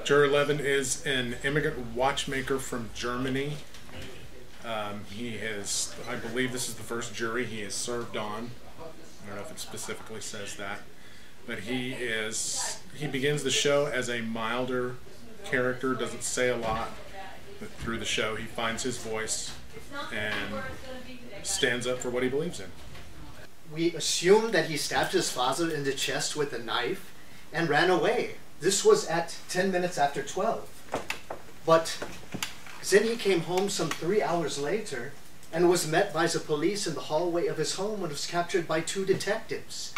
Juror 11 is an immigrant watchmaker from Germany. He has, I believe this is the first jury he has served on. I don't know if it specifically says that. But he begins the show as a milder character, doesn't say a lot, but through the show he finds his voice and stands up for what he believes in. We assume that he stabbed his father in the chest with a knife and ran away. This was at 10 minutes after 12. But then he came home some 3 hours later and was met by the police in the hallway of his home and was captured by 2 detectives.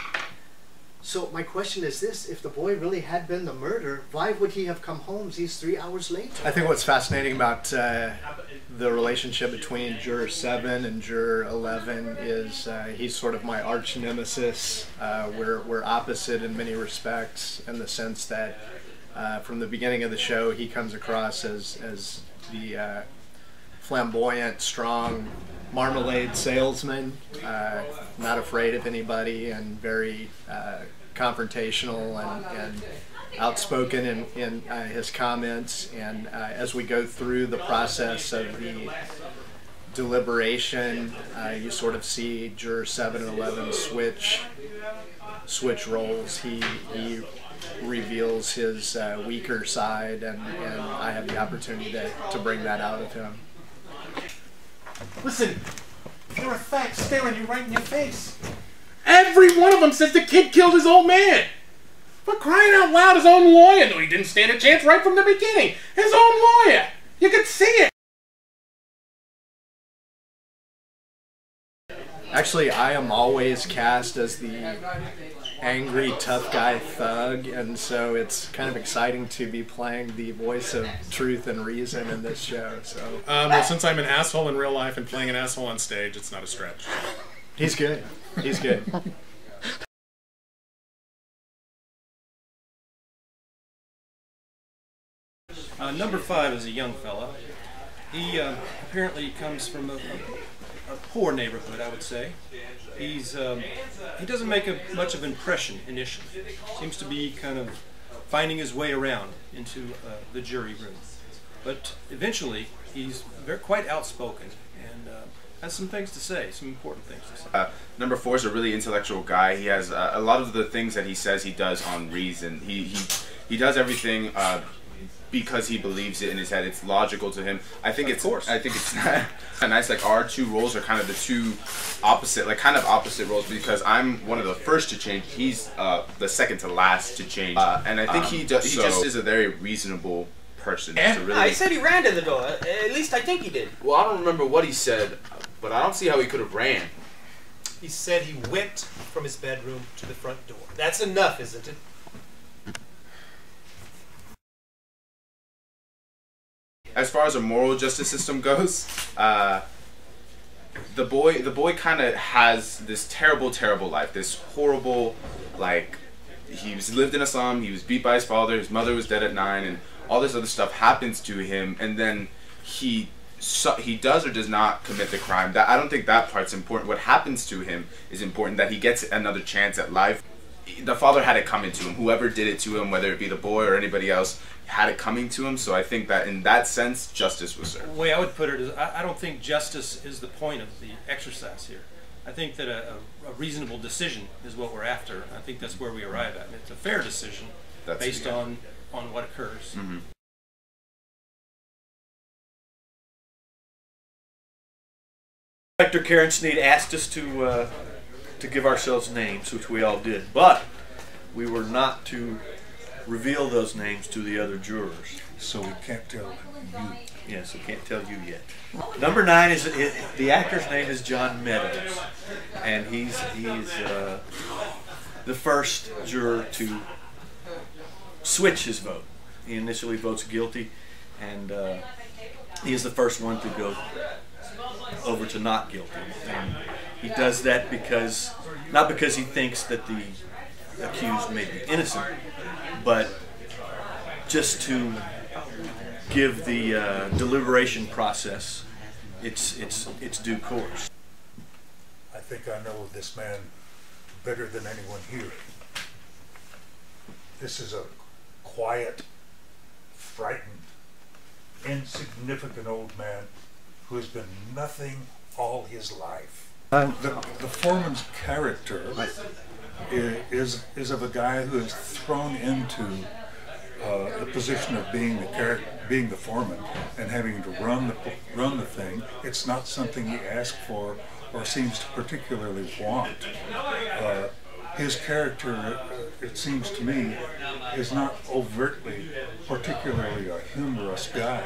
So my question is this: if the boy really had been the murderer, why would he have come home these 3 hours later? I think what's fascinating about the relationship between Juror 7 and Juror 11 is he's sort of my arch nemesis. We're opposite in many respects, in the sense that from the beginning of the show he comes across as the flamboyant, strong marmalade salesman, not afraid of anybody, and very confrontational and outspoken in his comments. And as we go through the process of the deliberation, you sort of see Juror 7 and 11 switch roles. He reveals his weaker side, and I have the opportunity to bring that out of him. Listen, there are facts staring you right in your face. Every one of them says the kid killed his old man. For crying out loud, his own lawyer knew he didn't stand a chance right from the beginning. His own lawyer. You could see it. Actually, I am always cast as the angry, tough guy thug, and so it's kind of exciting to be playing the voice of truth and reason in this show. So, well, since I'm an asshole in real life and playing an asshole on stage, it's not a stretch. He's good. He's good. Number 5 is a young fella. He apparently comes from a poor neighborhood, I would say. He doesn't make much of an impression initially. Seems to be kind of finding his way around into the jury room. But eventually, he's quite outspoken and has some things to say, some important things to say. Number 4 is a really intellectual guy. He has a lot of the things that he says he does on reason. He does everything because he believes it in his head. It's logical to him. I think it's nice. Like, our 2 roles are kind of the 2 opposite, like kind of opposite roles, because I'm one of the first to change. He's the second to last to change, and I think he just is a very reasonable person. Really, I said he ran to the door. At least I think he did. Well, I don't remember what he said, but I don't see how he could have ran. He said he went from his bedroom to the front door. That's enough, isn't it? As far as a moral justice system goes, the boy kind of has this terrible life, this horrible, like, he lived in a slum, he was beat by his father, his mother was dead at 9, and all this other stuff happens to him, and then he does or does not commit the crime. I don't think that part's important. What happens to him is important, that he gets another chance at life. The father had it coming to him. Whoever did it to him, whether it be the boy or anybody else, had it coming to him. So I think that in that sense, justice was served. The way I would put it is, I don't think justice is the point of the exercise here. I think that a reasonable decision is what we're after. I think that's where we arrive at. And it's a fair decision based on what occurs. Mm-hmm. Inspector Karen Sneed asked us to give ourselves names, which we all did, but we were not to reveal those names to the other jurors. So we can't tell you. Yes, we can't tell you yet. Number 9 is the actor's name is John Meadows, and he's the first juror to switch his vote. He initially votes guilty, and he is the first one to go over to not guilty. And he does that not because he thinks that the accused may be innocent, but just to give the deliberation process its due course. I think I know this man better than anyone here. This is a quiet, frightened, insignificant old man who has been nothing all his life. The foreman's character is of a guy who is thrown into the position of being the foreman and having to run the thing. It's not something he asked for or seems to particularly want. His character, it seems to me, is not overtly particularly a humorous guy,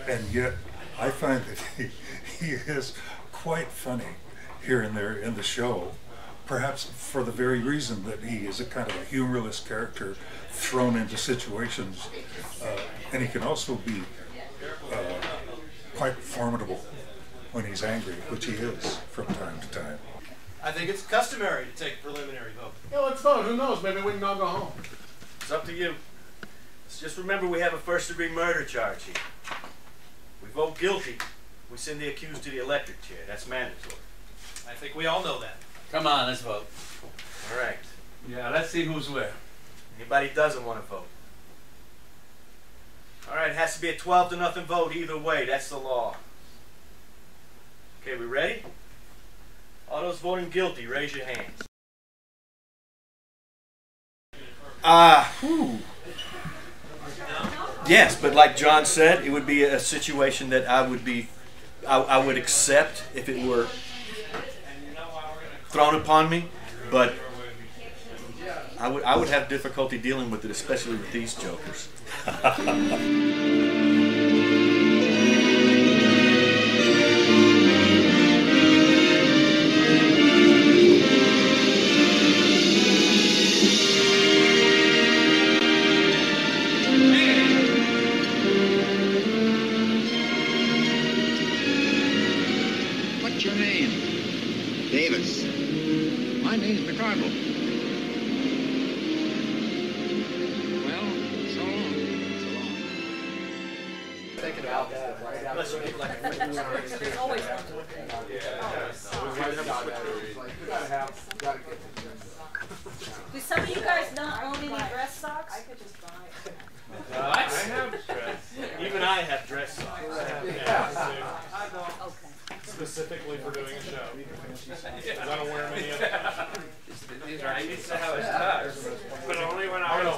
and yet I find that he is quite funny here and there in the show, perhaps for the very reason that he is a kind of a humorless character thrown into situations, and he can also be quite formidable when he's angry, which he is from time to time. I think it's customary to take a preliminary vote. Yeah, let's vote. Who knows? Maybe we can all go home. It's up to you. Let's just remember we have a first-degree murder charge here. We vote guilty. We send the accused to the electric chair. That's mandatory. I think we all know that. Come on, let's vote. All right. Yeah, let's see who's where. Anybody doesn't want to vote? All right, it has to be a 12-0 vote either way. That's the law. Okay, we ready? All those voting guilty, raise your hands. Yes, but like John said, it would be a situation that I would accept if it were thrown upon me, but I would have difficulty dealing with it, especially with these jokers. What's your name? Davis. My name's McCardle. Well, so long. So long. Thinking about that, right? Unless you get like a There's always one more thing. Do some of you guys not own any dress socks? I could just buy it. I have dress. Even I have dress socks. Okay. Specifically for doing a show. I don't wear them any other time. I used to have a tux, but only when I was